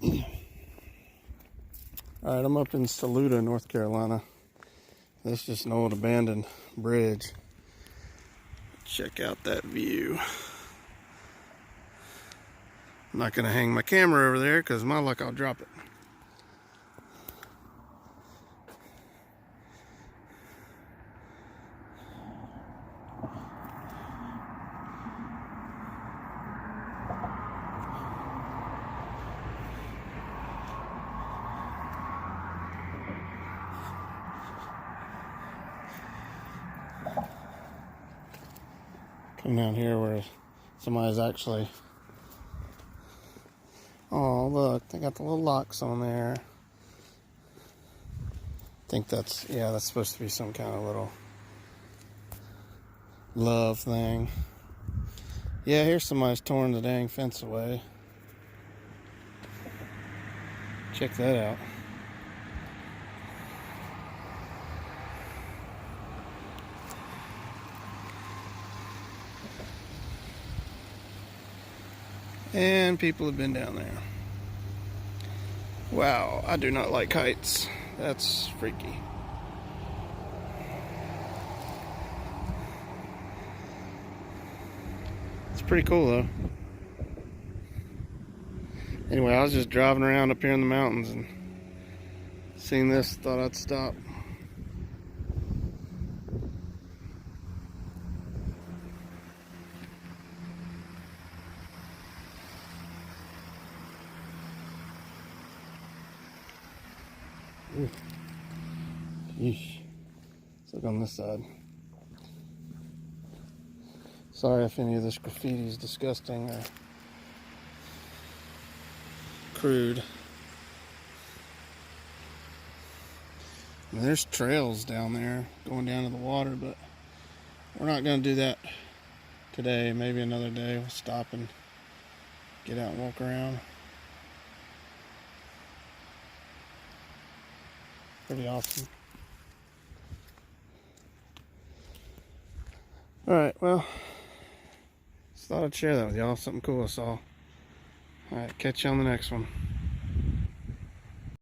Alright, I'm up in Saluda, North Carolina. This is just an old abandoned bridge. Check out that view. I'm not going to hang my camera over there because my luck I'll drop it. Come down here where somebody's actually... Oh, look, they got the little locks on there. I think that's, yeah, that's supposed to be some kind of little love thing. Yeah, here's somebody's torn the dang fence away. Check that out. And people have been down there. Wow, I do not like heights. That's freaky. It's pretty cool though. Anyway, I was just driving around up here in the mountains and seeing this, thought I'd stop. Ooh. Yeesh. Let's look on this side. Sorry if any of this graffiti is disgusting or crude. And there's trails down there going down to the water, but we're not going to do that today. Maybe another day we'll stop and get out and walk around. Pretty awesome. Alright, well, just thought I'd share that with y'all. Something cool I saw. Alright, catch you on the next one.